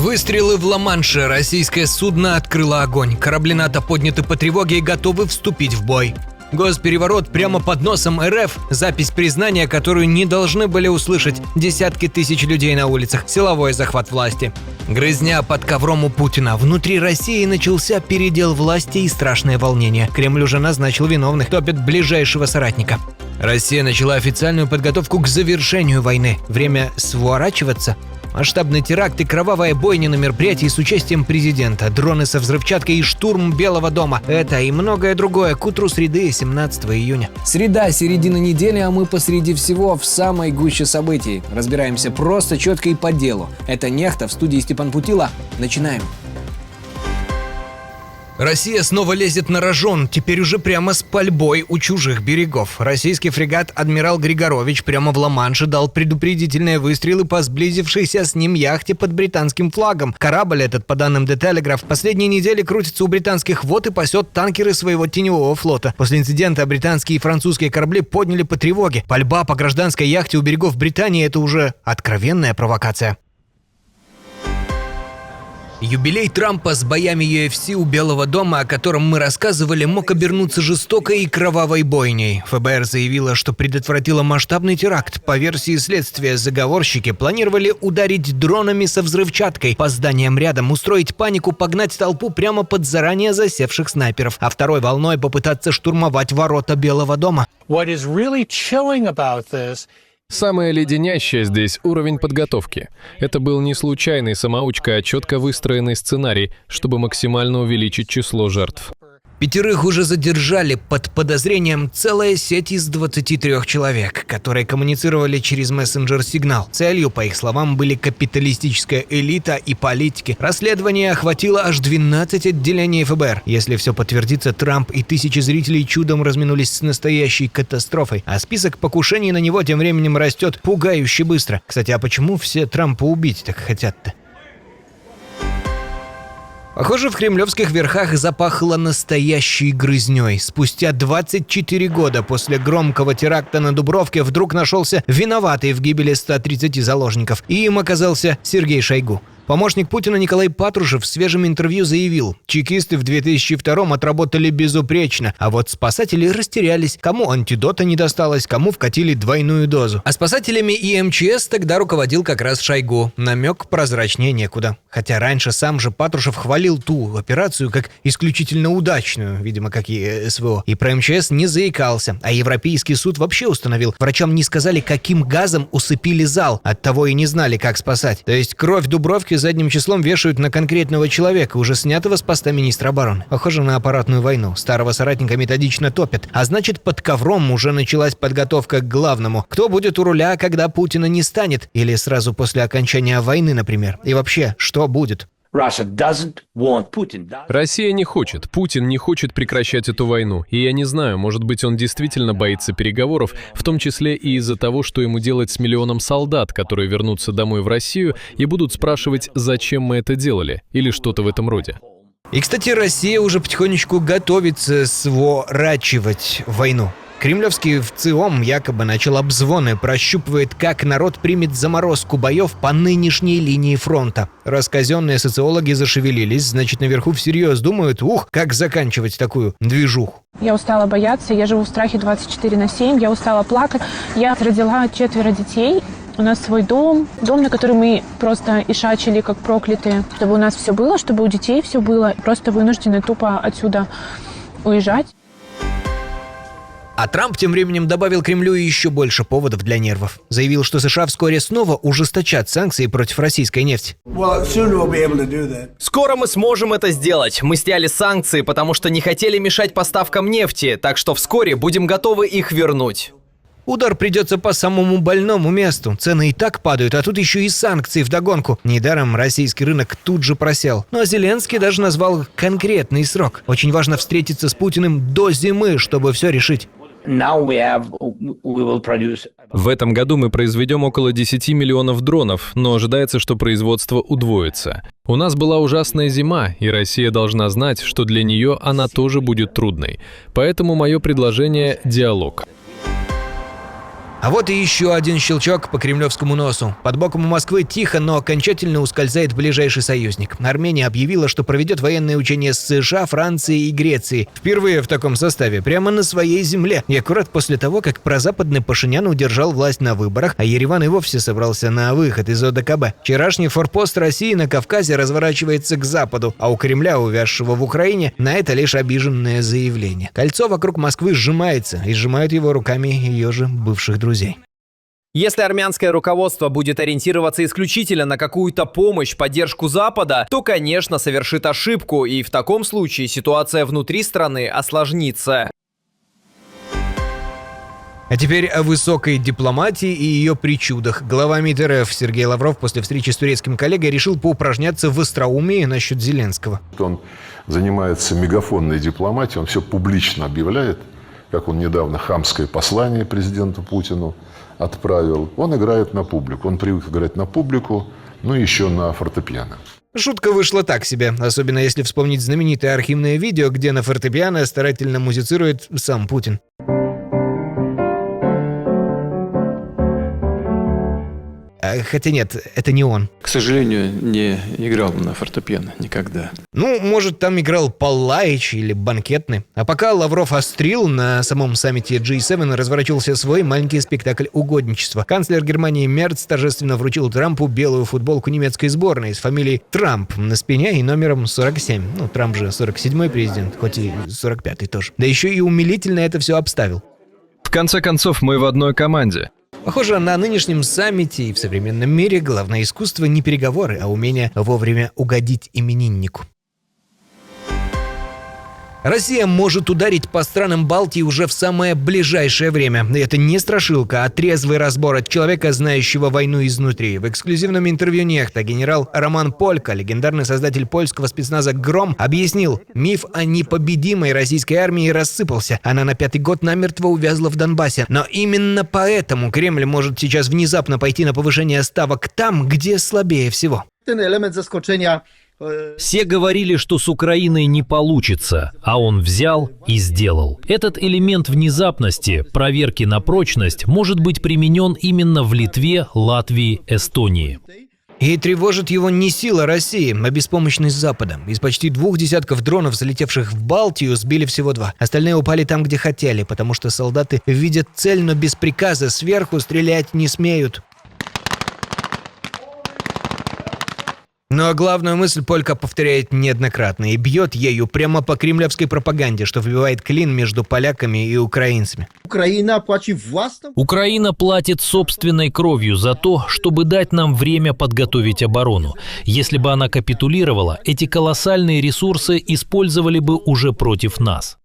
Выстрелы в Ла-Манше. Российское судно открыло огонь. Корабли НАТО подняты по тревоге и готовы вступить в бой. Госпереворот прямо под носом РФ. Запись признания, которую не должны были услышать десятки тысяч людей на улицах. Силовой захват власти. Грызня под ковром у Путина. Внутри России начался передел власти и страшное волнение. Кремль уже назначил виновных, топит ближайшего соратника. Россия начала официальную подготовку к завершению войны. Время сворачиваться. Масштабный теракт и кровавая бойня на мероприятии с участием президента, дроны со взрывчаткой и штурм Белого дома. Это и многое другое к утру среды 17 июня. Среда, середина недели, а мы посреди всего в самой гуще событий. Разбираемся просто, четко и по делу. Это «Нехта» в студии Степан Путила. Начинаем. Россия снова лезет на рожон, теперь уже прямо с пальбой у чужих берегов. Российский фрегат «Адмирал Григорович» прямо в Ла-Манше дал предупредительные выстрелы по сблизившейся с ним яхте под британским флагом. Корабль этот, по данным The Telegraph, в последние недели крутится у британских вод и пасет танкеры своего теневого флота. После инцидента британские и французские корабли подняли по тревоге. Пальба по гражданской яхте у берегов Британии – это уже откровенная провокация. Юбилей Трампа с боями UFC у Белого дома, о котором мы рассказывали, мог обернуться жестокой и кровавой бойней. ФБР заявило, что предотвратило масштабный теракт. По версии следствия, заговорщики планировали ударить дронами со взрывчаткой по зданиям рядом, устроить панику, погнать толпу прямо под заранее засевших снайперов, а второй волной попытаться штурмовать ворота Белого дома. Самое леденящее здесь уровень подготовки. Это был не случайный самоучка, а четко выстроенный сценарий, чтобы максимально увеличить число жертв. 5 уже задержали под подозрением, целая сеть из 23 человек, которые коммуницировали через мессенджер Signal. Целью, по их словам, были капиталистическая элита и политики. Расследование охватило аж 12 отделений ФБР. Если все подтвердится, Трамп и тысячи зрителей чудом разминулись с настоящей катастрофой. А список покушений на него тем временем растет пугающе быстро. Кстати, а почему все Трампа убить так хотят-то? Похоже, в кремлевских верхах запахло настоящей грызней. Спустя 24 года после громкого теракта на Дубровке вдруг нашелся виноватый в гибели 130 заложников. И им оказался Сергей Шойгу. Помощник Путина Николай Патрушев в свежем интервью заявил, чекисты в 2002-м отработали безупречно, а вот спасатели растерялись, кому антидота не досталось, кому вкатили двойную дозу. А спасателями и МЧС тогда руководил как раз Шойгу. Намек прозрачнее некуда. Хотя раньше сам же Патрушев хвалил ту операцию как исключительно удачную, видимо, как и СВО. И про МЧС не заикался. А Европейский суд вообще установил, врачам не сказали, каким газом усыпили зал, оттого и не знали, как спасать. То есть кровь Дубровки задним числом вешают на конкретного человека, уже снятого с поста министра обороны. Похоже на аппаратную войну. Старого соратника методично топят. А значит, под ковром уже началась подготовка к главному. Кто будет у руля, когда Путина не станет? Или сразу после окончания войны, например? И вообще, что будет? Россия не хочет, Путин не хочет прекращать эту войну. И я не знаю, может быть, он действительно боится переговоров, в том числе и из-за того, что ему делать с миллионом солдат, которые вернутся домой в Россию и будут спрашивать, зачем мы это делали, или что-то в этом роде. И, кстати, Россия уже потихонечку готовится сворачивать войну. Кремлевский ВЦИОМ якобы начал обзвоны, прощупывает, как народ примет заморозку боев по нынешней линии фронта. Раз казенные социологи зашевелились, значит, наверху всерьез думают, как заканчивать такую движуху. Я устала бояться, я живу в страхе 24/7, я устала плакать. Я родила 4 детей. У нас свой дом, на который мы просто ишачили как проклятые. Чтобы у нас все было, чтобы у детей все было. Просто вынуждены тупо отсюда уезжать. А Трамп тем временем добавил Кремлю еще больше поводов для нервов. Заявил, что США вскоре снова ужесточат санкции против российской нефти. Скоро мы сможем это сделать. Мы сняли санкции, потому что не хотели мешать поставкам нефти, так что вскоре будем готовы их вернуть. Удар придется по самому больному месту. Цены и так падают, а тут еще и санкции вдогонку. Недаром российский рынок тут же просел. Ну а Зеленский даже назвал конкретный срок. Очень важно встретиться с Путиным до зимы, чтобы все решить. В этом году мы произведем около 10 миллионов дронов, но ожидается, что производство удвоится. У нас была ужасная зима, и Россия должна знать, что для нее она тоже будет трудной. Поэтому мое предложение – диалог. А вот и еще один щелчок по кремлевскому носу. Под боком у Москвы тихо, но окончательно ускользает ближайший союзник. Армения объявила, что проведет военные учения с США, Францией и Грецией. Впервые в таком составе, прямо на своей земле. И аккурат после того, как прозападный Пашинян удержал власть на выборах, а Ереван и вовсе собрался на выход из ОДКБ. Вчерашний форпост России на Кавказе разворачивается к западу, а у Кремля, увязшего в Украине, на это лишь обиженное заявление. Кольцо вокруг Москвы сжимается, и сжимают его руками ее же бывших друзей. Если армянское руководство будет ориентироваться исключительно на какую-то помощь, поддержку Запада, то, конечно, совершит ошибку, и в таком случае ситуация внутри страны осложнится. А теперь о высокой дипломатии и ее причудах. Глава МИД РФ Сергей Лавров после встречи с турецким коллегой решил поупражняться в остроумии насчет Зеленского. Он занимается мегафонной дипломатией, он все публично объявляет, как он недавно хамское послание президенту Путину отправил. Он играет на публику. Он привык играть на публику, ну и еще на фортепиано. Шутка вышла так себе, особенно если вспомнить знаменитое архивное видео, где на фортепиано старательно музицирует сам Путин. Хотя нет, это не он. К сожалению, не играл на фортепиано никогда. Ну, может, там играл Паллаич или Банкетный. А пока Лавров острил, на самом саммите G7 разворачивался свой маленький спектакль угодничества. Канцлер Германии Мерц торжественно вручил Трампу белую футболку немецкой сборной с фамилией Трамп на спине и номером 47. Ну, Трамп же 47-й президент, хоть и 45-й тоже. Да еще и умилительно это все обставил. В конце концов, мы в одной команде. Похоже, на нынешнем саммите и в современном мире главное искусство не переговоры, а умение вовремя угодить имениннику. Россия может ударить по странам Балтии уже в самое ближайшее время. И это не страшилка, а трезвый разбор от человека, знающего войну изнутри. В эксклюзивном интервью «Нехта» генерал Роман Полька, легендарный создатель польского спецназа «Гром», объяснил, миф о непобедимой российской армии рассыпался. Она на 5-й год намертво увязла в Донбассе. Но именно поэтому Кремль может сейчас внезапно пойти на повышение ставок там, где слабее всего. Элемент заскочения. Все говорили, что с Украиной не получится, а он взял и сделал. Этот элемент внезапности, проверки на прочность, может быть применен именно в Литве, Латвии, Эстонии. И тревожит его не сила России, а беспомощность Запада. Из почти 2 десятков дронов, залетевших в Балтию, сбили всего 2. Остальные упали там, где хотели, потому что солдаты видят цель, но без приказа сверху стрелять не смеют. Но главную мысль Полька повторяет неоднократно и бьет ею прямо по кремлевской пропаганде, что вбивает клин между поляками и украинцами. Украина платит собственной кровью за то, чтобы дать нам время подготовить оборону. Если бы она капитулировала, эти колоссальные ресурсы использовали бы уже против нас.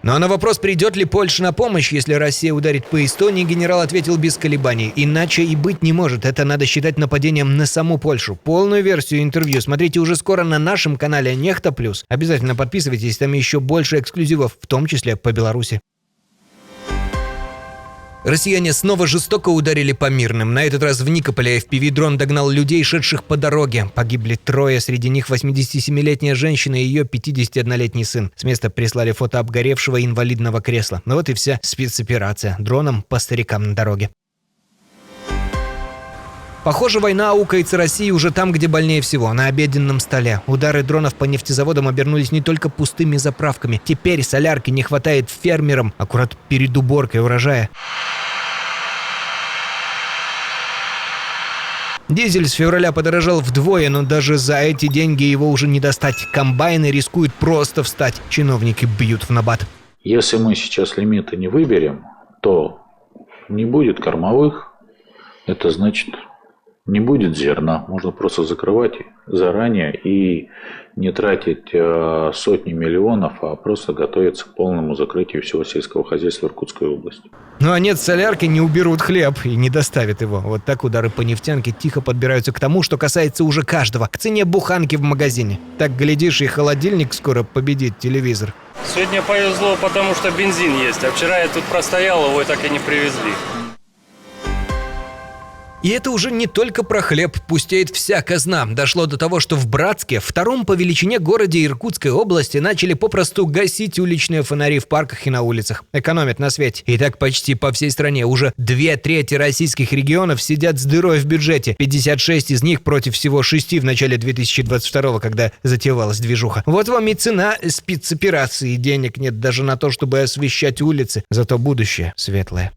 Но на вопрос, придет ли Польша на помощь, если Россия ударит по Эстонии, генерал ответил без колебаний. Иначе и быть не может. Это надо считать нападением на саму Польшу. Полную версию интервью смотрите уже скоро на нашем канале Нехта Плюс. Обязательно подписывайтесь, там еще больше эксклюзивов, в том числе по Беларуси. Россияне снова жестоко ударили по мирным. На этот раз в Никополе FPV-дрон догнал людей, шедших по дороге. Погибли 3, среди них 87-летняя женщина и ее 51-летний сын. С места прислали фото обгоревшего инвалидного кресла. Ну вот и вся спецоперация. Дроном по старикам на дороге. Похоже, война аукается России уже там, где больнее всего, на обеденном столе. Удары дронов по нефтезаводам обернулись не только пустыми заправками. Теперь солярки не хватает фермерам аккурат перед уборкой урожая. Дизель с февраля подорожал вдвое, но даже за эти деньги его уже не достать. Комбайны рискуют просто встать. Чиновники бьют в набат. Если мы сейчас лимиты не выберем, то не будет кормовых. Это значит, не будет зерна. Можно просто закрывать заранее и не тратить сотни миллионов, а просто готовиться к полному закрытию всего сельского хозяйства Иркутской области. Ну а нет солярки, не уберут хлеб и не доставят его. Вот так удары по нефтянке тихо подбираются к тому, что касается уже каждого. К цене буханки в магазине. Так, глядишь, и холодильник скоро победит телевизор. Сегодня повезло, потому что бензин есть. А вчера я тут простоял, его и так и не привезли. И это уже не только про хлеб, пустеет вся казна. Дошло до того, что в Братске, втором по величине городе Иркутской области, начали попросту гасить уличные фонари в парках и на улицах. Экономят на свете. И так почти по всей стране. Уже 2/3 российских регионов сидят с дырой в бюджете. 56 из них против всего 6 в начале 2022, когда затевалась движуха. Вот вам и цена спецоперации. Денег нет даже на то, чтобы освещать улицы. Зато будущее светлое.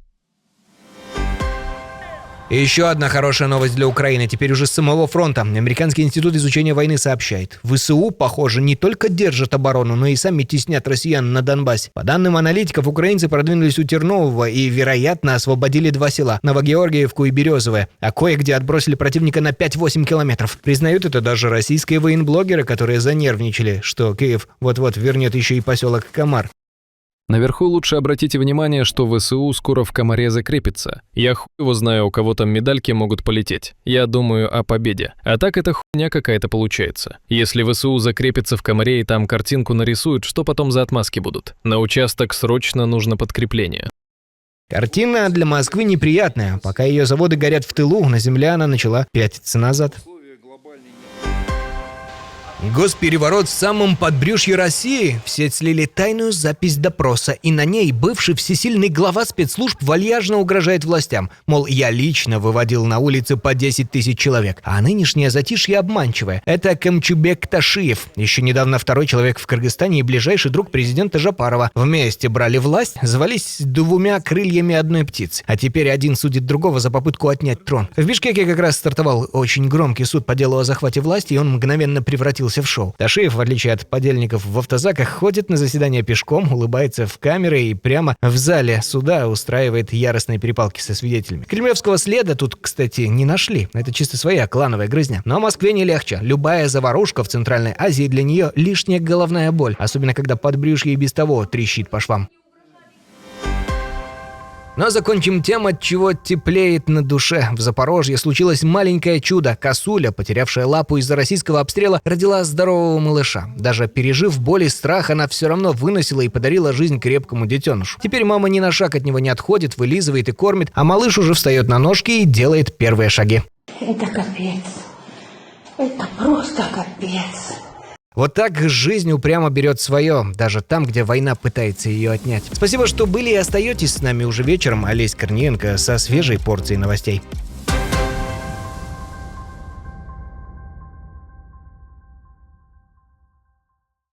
И еще одна хорошая новость для Украины, теперь уже с самого фронта. Американский институт изучения войны сообщает. ВСУ, похоже, не только держат оборону, но и сами теснят россиян на Донбассе. По данным аналитиков, украинцы продвинулись у Тернового и, вероятно, освободили 2 села – Новогеоргиевку и Березовое, а кое-где отбросили противника на 5-8 километров. Признают это даже российские военблогеры, которые занервничали, что Киев вот-вот вернет еще и поселок Комар. Наверху лучше обратите внимание, что ВСУ скоро в Комаре закрепится. Я хуй его знаю, у кого там медальки могут полететь. Я думаю о победе. А так это хуйня какая-то получается. Если ВСУ закрепится в Комаре и там картинку нарисуют, что потом за отмазки будут? На участок срочно нужно подкрепление. Картина для Москвы неприятная. Пока ее заводы горят в тылу, на земле она начала пятиться назад. Госпереворот в самом подбрюшье России. В сеть слили тайную запись допроса, и на ней бывший всесильный глава спецслужб вальяжно угрожает властям. Мол, я лично выводил на улицы по 10 тысяч человек. А нынешнее затишье обманчивое. Это Камчубек Ташиев. Еще недавно второй человек в Кыргызстане и ближайший друг президента Жапарова. Вместе брали власть, звались 2 крыльями одной птицы. А теперь один судит другого за попытку отнять трон. В Бишкеке как раз стартовал очень громкий суд по делу о захвате власти, и он мгновенно превратился в шоу. Ташиев, в отличие от подельников в автозаках, ходит на заседание пешком, улыбается в камеры и прямо в зале суда устраивает яростные перепалки со свидетелями. Кремлевского следа тут, кстати, не нашли. Это чисто своя клановая грызня. Но Москве не легче. Любая заварушка в Центральной Азии для нее лишняя головная боль. Особенно, когда подбрюшье и без того трещит по швам. Но закончим тем, от чего теплеет на душе. В Запорожье случилось маленькое чудо. Косуля, потерявшая лапу из-за российского обстрела, родила здорового малыша. Даже пережив боль и страх, она все равно выносила и подарила жизнь крепкому детенышу. Теперь мама ни на шаг от него не отходит, вылизывает и кормит, а малыш уже встает на ножки и делает первые шаги. Это капец. Это просто капец. Вот так жизнь упрямо берет свое, даже там, где война пытается ее отнять. Спасибо, что были и остаетесь с нами уже вечером. Олесь Корниенко со свежей порцией новостей.